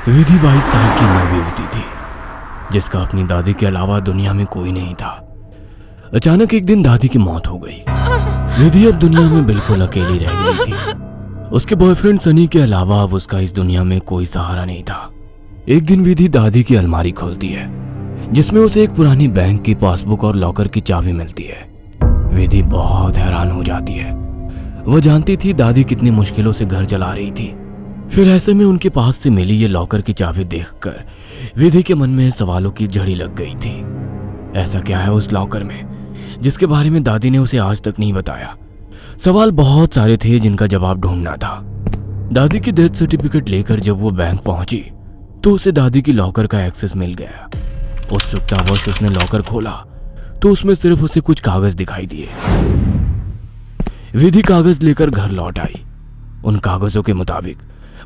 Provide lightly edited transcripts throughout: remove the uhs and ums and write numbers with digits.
विधि 22 साल की नवयुवती थी, जिसका अपनी दादी के अलावा दुनिया में कोई नहीं था। अचानक एक दिन दादी की मौत हो गई। विधि अब दुनिया में बिल्कुल अकेली रह गई थी। उसके बॉयफ्रेंड सनी के अलावा अब उसका इस दुनिया में कोई सहारा नहीं था। एक दिन विधि दादी की अलमारी खोलती है, जिसमें उसे एक पुरानी बैंक की पासबुक और लॉकर की चाबी मिलती है। विधि बहुत हैरान हो जाती है। वो जानती थी दादी कितनी मुश्किलों से घर चला रही थी। फिर ऐसे में उनके पास से मिली ये लॉकर की चाबी देखकर विधि के मन में सवालों की झड़ी लग गई थी। ऐसा क्या है उस लॉकर में जिसके बारे में दादी ने उसे आज तक नहीं बताया? सवाल बहुत सारे थे जिनका जवाब ढूंढना था। दादी की डेथ सर्टिफिकेट लेकर जब वो बैंक पहुंची तो उसे दादी की लॉकर का एक्सेस मिल गया। उत्सुकतावश उसने लॉकर खोला तो उसमें सिर्फ उसे कुछ कागज दिखाई दिए। विधि कागज लेकर घर लौट आई। उन कागजों के मुताबिक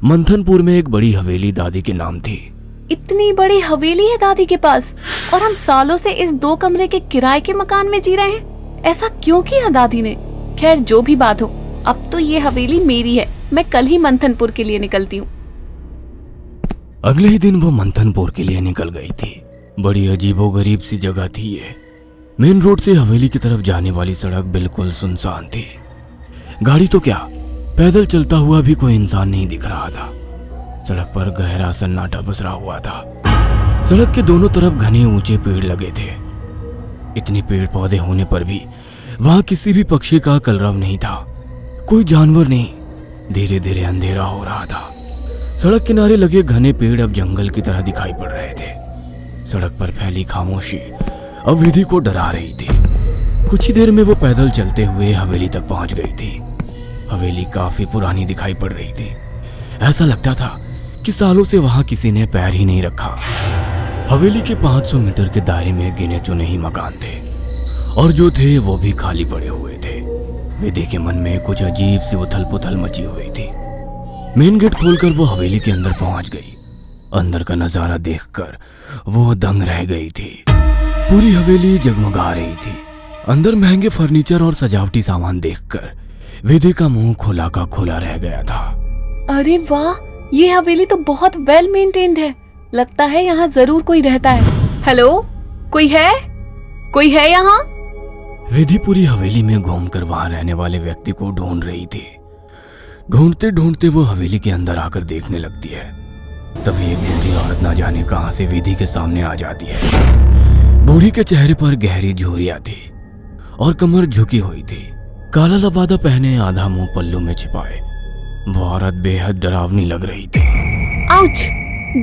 मंथनपुर में एक बड़ी हवेली दादी के नाम थी। इतनी बड़ी हवेली है दादी के पास और हम सालों से इस 2 कमरे के किराए के मकान में जी रहे हैं। ऐसा क्यों किया दादी ने? खैर जो भी बात हो, अब तो ये हवेली मेरी है। मैं कल ही मंथनपुर के लिए निकलती हूँ। अगले ही दिन वो मंथनपुर के लिए निकल गई थी। बड़ी अजीबोगरीब सी जगह थी ये। मेन रोड से हवेली की तरफ जाने वाली सड़क बिल्कुल सुनसान थी। गाड़ी तो क्या, पैदल चलता हुआ भी कोई इंसान नहीं दिख रहा था। सड़क पर गहरा सन्नाटा पसरा हुआ था। सड़क के दोनों तरफ घने ऊंचे पेड़ लगे थे। इतने पेड़ पौधे होने पर भी वहां किसी भी पक्षी का कलरव नहीं था, कोई जानवर नहीं। धीरे धीरे अंधेरा हो रहा था। सड़क किनारे लगे घने पेड़ अब जंगल की तरह दिखाई पड़ रहे थे। सड़क पर फैली खामोशी अब विधि को डरा रही थी। कुछ ही देर में वो पैदल चलते हुए हवेली तक पहुंच गई थी। हवेली काफी पुरानी दिखाई पड़ रही थी। ऐसा लगता था कि सालों से वहां किसी ने पैर ही नहीं रखा। हवेली के 500 मीटर के दायरे में गिने चुने ही मकान थे और जो थे वो भी खाली पड़े हुए थे। विधि के मन में कुछ अजीब सी उथल पुथल मची हुई थी। मेन गेट खोलकर वो हवेली के अंदर पहुंच गई। अंदर का नजारा देखकर वो दंग रह गई थी। पूरी हवेली जगमगा रही थी। अंदर महंगे फर्नीचर और सजावटी सामान देखकर विधि का मुंह खुला का खुला रह गया था। अरे वाह, ये हवेली तो बहुत वेल मेंटेन्ड है। लगता है यहाँ जरूर कोई रहता है। हेलो, कोई है? कोई है यहाँ? विधि पूरी हवेली में घूमकर वहां रहने वाले व्यक्ति को ढूंढ रही थी। ढूंढते ढूंढते वो हवेली के अंदर आकर देखने लगती है। तभी एक बूढ़ी औरत ना जाने कहां से विधि के सामने आ जाती है। बूढ़ी के चेहरे पर गहरी झुर्रियां थी और कमर झुकी हुई थी। काला लबादा पहने, आधा मुंह पल्लू में छिपाए, वो औरत बेहद डरावनी लग रही थी। आउच!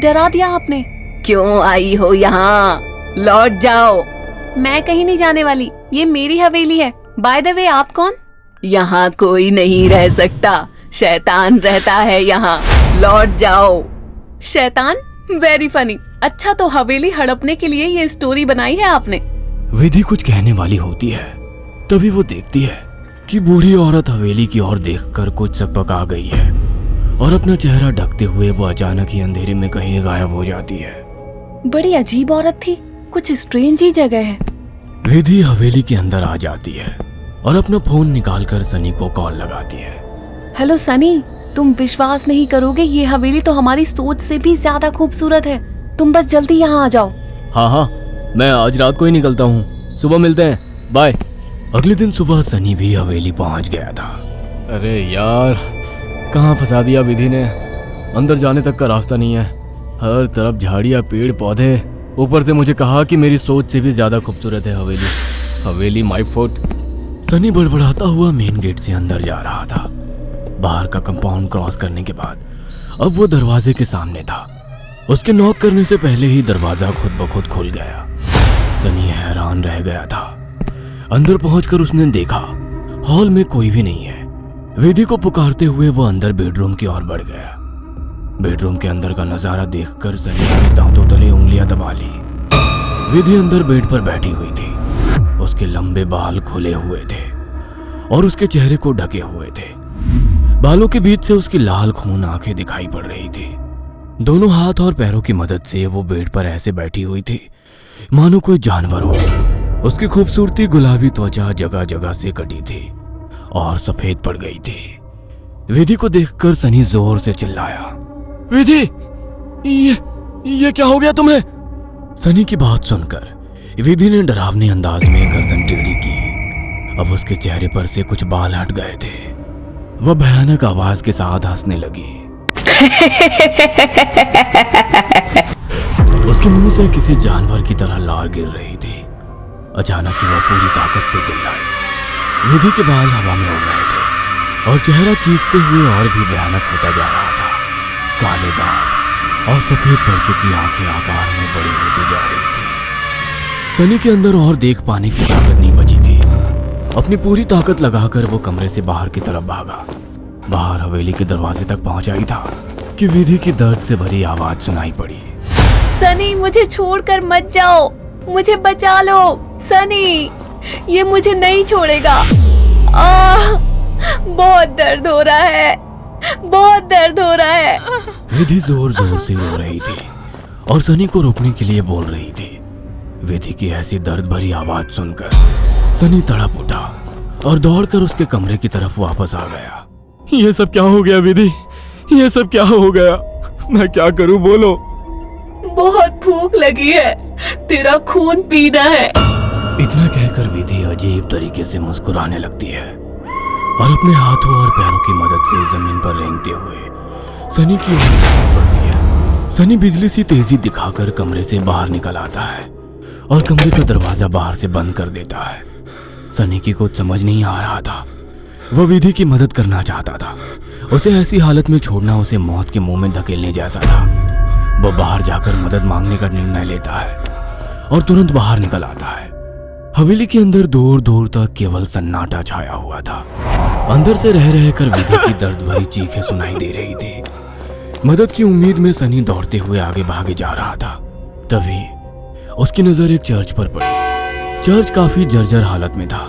डरा दिया आपने। क्यों आई हो यहाँ? लौट जाओ। मैं कहीं नहीं जाने वाली, ये मेरी हवेली है। बाय द वे, आप कौन? यहाँ कोई नहीं रह सकता, शैतान रहता है यहाँ। लौट जाओ। शैतान? Very funny. अच्छा, तो हवेली हड़पने के लिए ये स्टोरी बनाई है आपने? विधि कुछ कहने वाली होती है, तभी वो देखती है कि बूढ़ी औरत हवेली की ओर देखकर कुछ सकपका गई है और अपना चेहरा ढकते हुए वो अचानक ही अंधेरे में कहीं गायब हो जाती है। बड़ी अजीब औरत थी, कुछ स्ट्रेंज ही जगह है। विधि हवेली के अंदर आ जाती है और अपना फोन निकालकर सनी को कॉल लगाती है। हेलो सनी, तुम विश्वास नहीं करोगे, ये हवेली तो हमारी सोच से भी ज्यादा खूबसूरत है। तुम बस जल्दी यहाँ आ जाओ। हाँ, मैं आज रात को ही निकलता हूँ। सुबह मिलते हैं, बाय। अगले दिन सुबह सनी भी हवेली पहुंच गया था। अरे यार, कहाँ फंसा दिया विधि ने। अंदर जाने तक का रास्ता नहीं है। हर तरफ झाड़ियाँ, पेड़ पौधे। ऊपर से मुझे कहा कि मेरी सोच से भी ज्यादा खूबसूरत है हवेली माय फुट। सनी बड़बड़ाता हुआ मेन गेट से अंदर जा रहा था। बाहर का कंपाउंड क्रॉस करने के बाद अब वो दरवाजे के सामने था। उसके नॉक करने से पहले ही दरवाजा खुद ब खुद खुल गया। सनी हैरान रह गया था। अंदर पहुंचकर उसने देखा हॉल में कोई भी नहीं है। विधि को पुकारते हुए वो अंदर बेडरूम की ओर बढ़ गया। बेडरूम के अंदर का नजारा देखकर सनी ने दांतों तले उंगलियां दबा ली। विधि अंदर बेड पर बैठी हुई थी। उसके लंबे बाल खुले हुए थे और उसके चेहरे को ढके हुए थे। बालों के बीच से उसकी लाल खून आंखें दिखाई पड़ रही थी। दोनों हाथ और पैरों की मदद से वो बेड पर ऐसे बैठी हुई थी मानो कोई जानवर हो। उसकी खूबसूरती गुलाबी त्वचा जगह जगह से कटी थी और सफेद पड़ गई थी। विधि को देखकर सनी जोर से चिल्लाया, विधि, ये क्या हो गया तुम्हें? सनी की बात सुनकर विधि ने डरावने अंदाज में गर्दन टेढ़ी की। अब उसके चेहरे पर से कुछ बाल हट गए थे। वह भयानक आवाज के साथ हंसने लगी। उसके मुंह से किसी जानवर की तरह लार गिर रही थी। अचानक ही वह पूरी ताकत से चिल्लाई। विधि के बाल हवा में उड़ रहे थे और चेहरा चीखते हुए और भी भयानक होता जा रहा था। काले दांत और सफेद पड़ चुकी आंखें आकार में बड़ी होती जा रही थी। सनी के अंदर और देख पाने की ताकत नहीं बची थी। अपनी पूरी ताकत लगाकर वो कमरे से बाहर की तरफ भागा। बाहर हवेली के दरवाजे तक पहुंचा ही था कि विधि की दर्द से भरी आवाज सुनाई पड़ी। सनी, मुझे छोड़कर मत जाओ, मुझे बचा लो। सनी, ये मुझे नहीं छोड़ेगा। बहुत दर्द हो रहा है, बहुत दर्द हो रहा है। विधि जोर जोर से रो रही थी और सनी को रोकने के लिए बोल रही थी। विधि की ऐसी दर्द भरी आवाज सुनकर सनी तड़प उठा और दौड़कर उसके कमरे की तरफ वापस आ गया। ये सब क्या हो गया विधि? ये सब क्या हो गया? मैं क्या करूं, बोलो। बहुत भूख लगी है, तेरा खून पीना है। इतना कहकर विधि अजीब तरीके से मुस्कुराने लगती है और अपने हाथों और पैरों की मदद से जमीन पर रेंगते हुए सनी की ओर बढ़ती है। सनी बिजली सी तेजी दिखाकर कमरे से बाहर निकल आता है और कमरे का दरवाजा बाहर से बंद कर देता है। सनी की कुछ समझ नहीं आ रहा था। वह विधि की मदद करना चाहता था। उसे ऐसी हालत में छोड़ना उसे मौत के मुंह में धकेलने जैसा था। वह बाहर जाकर मदद मांगने का निर्णय लेता है और तुरंत बाहर निकल आता है। हवेली के अंदर दूर दूर तक केवल सन्नाटा छाया हुआ था। अंदर से रह रहकर विधि की दर्द भरी चीखें सुनाई दे रही थी। मदद की उम्मीद में सनी दौड़ते हुए आगे भागे जा रहा था। तभी उसकी नजर एक चर्च पर पड़ी। चर्च काफी जर्जर हालत में था।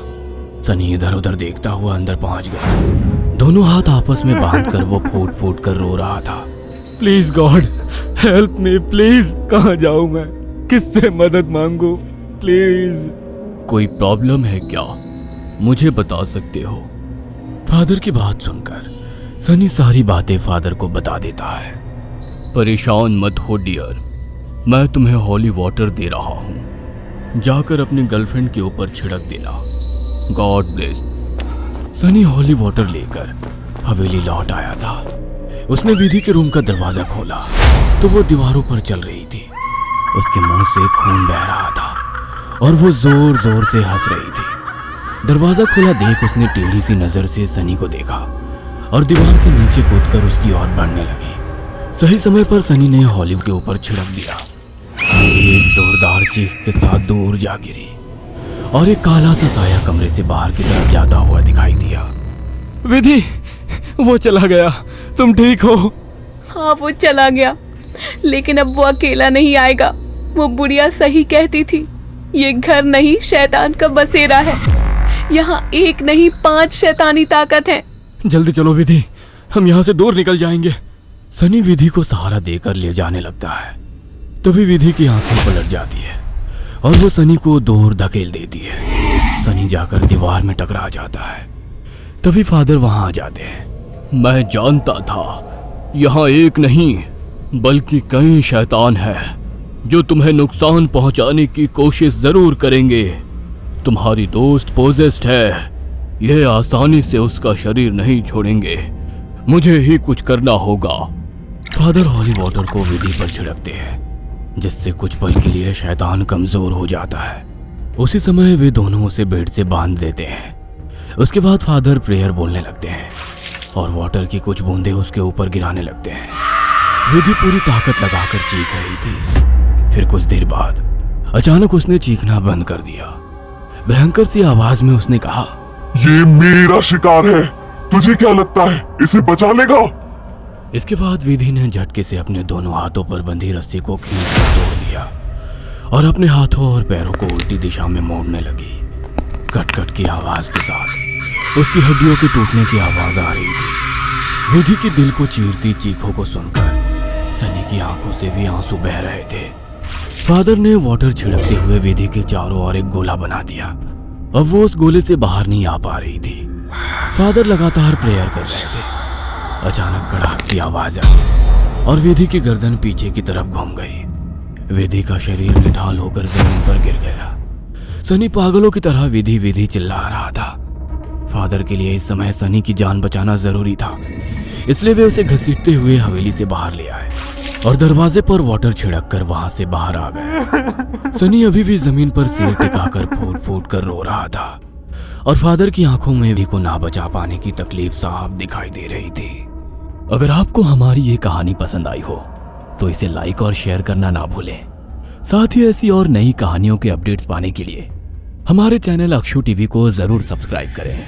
सनी इधर उधर देखता हुआ अंदर पहुंच गया। दोनों हाथ आपस में बांधकर वो फूट फूट कर रो रहा था। Please God help me, please. कहाँ जाऊं मैं? किससे मदद मांगू? प्लीज। कोई प्रॉब्लम है क्या? मुझे बता सकते हो? फादर की बात सुनकर सनी सारी बातें फादर को बता देता है। परेशान मत हो डियर, मैं तुम्हें हॉली वाटर दे रहा हूँ। जाकर अपनी गर्लफ्रेंड के ऊपर छिड़क देना। God bless. Sunny holy water लेकर हवेली लौट आया था। उसने विधि के रूम का दरवाजा खोला तो वो दीवारों पर चल रही थी। उसके मुंह से खून बह रहा था और वो जोर जोर से हंस रही थी। दरवाजा खुला देख उसने टेढ़ी सी नजर से सनी को देखा और दीवार से नीचे कूदकर उसकी ओर बढ़ने लगी। सही समय पर सनी ने हॉलिव के ऊपर छिड़क दिया। विधि एक जोरदार चीख के साथ दूर जा गिरी और एक काला सा साया कमरे से बाहर की तरफ जाता हुआ दिखाई दिया। विधि, वो चला गया। तुम ठीक हो? हाँ, वो चला गया, लेकिन अब वो अकेला नहीं आएगा। वो बुढ़िया सही कहती थी, ये घर नहीं शैतान का बसेरा है। यहाँ एक नहीं 5 शैतानी ताकत है। जल्दी चलो विधि, हम यहाँ से दूर निकल जाएंगे। सनी विधि को सहारा देकर ले जाने लगता है। तभी विधि की आंखें पलट जाती है और वो सनी को दूर धकेल देती है। सनी जाकर दीवार में टकरा जाता है। तभी फादर वहां आ जाते हैं। मैं जानता था यहाँ एक नहीं बल्कि कई शैतान हैं जो तुम्हें नुकसान पहुंचाने की कोशिश जरूर करेंगे। तुम्हारी दोस्त पोजेस्ड है, यह आसानी से उसका शरीर नहीं छोड़ेंगे। मुझे ही कुछ करना होगा। फादर हॉली वाटर को विधि पर छिड़कते हैं जिससे कुछ पल के लिए शैतान कमजोर हो जाता है। उसी समय वे दोनों उसे बेड से बांध देते हैं। उसके बाद फादर प्रेयर बोलने लगते हैं और वाटर की कुछ बूंदें उसके ऊपर गिराने लगते हैं। विधि पूरी ताकत लगाकर चीख रही थी। फिर कुछ देर बाद अचानक उसने चीखना बंद कर दिया। भयंकर सी आवाज में उसने कहा, ये मेरा शिकार है, तुझे क्या लगता है इसे बचा लेगा? इसके बाद विधि ने झटके से अपने दोनों हाथों पर बंधी रस्सी को खींचकर तोड़ दिया और अपने हाथों और पैरों को उल्टी दिशा में मोड़ने लगी। कट कट की आवाज के साथ उसकी हड्डियों के टूटने की आवाज आ रही थी। विधि की दिल को चीरती चीखों को सुनकर सनी की आंखों से भी आंसू बह रहे थे। फादर ने वाटर छिड़कते हुए विधि के चारों ओर एक गोला बना दिया। अब वो उस गोले से बाहर नहीं आ पा रही थी। फादर लगातार प्रेयर कर रहे थे। अचानक कड़ाक की आवाज आई और विधि की गर्दन पीछे की तरफ घूम गई। विधि का शरीर निढाल होकर जमीन पर गिर गया। सनी पागलों की तरह विधि विधि चिल्ला रहा था। फादर के लिए इस समय सनी की जान बचाना जरूरी था, इसलिए वे उसे घसीटते हुए हवेली से बाहर ले आए और दरवाजे पर वाटर छिड़क कर वहां से बाहर आ गए। सनी अभी भी जमीन पर सिर टिकाकर फूट फूट कर रो रहा था और फादर की आंखों में विधि को ना बचा पाने की तकलीफ साफ दिखाई दे रही थी। अगर आपको हमारी ये कहानी पसंद आई हो तो इसे लाइक और शेयर करना ना भूलें। साथ ही ऐसी और नई कहानियों के अपडेट्स पाने के लिए हमारे चैनल अक्षु टीवी को जरूर सब्सक्राइब करें।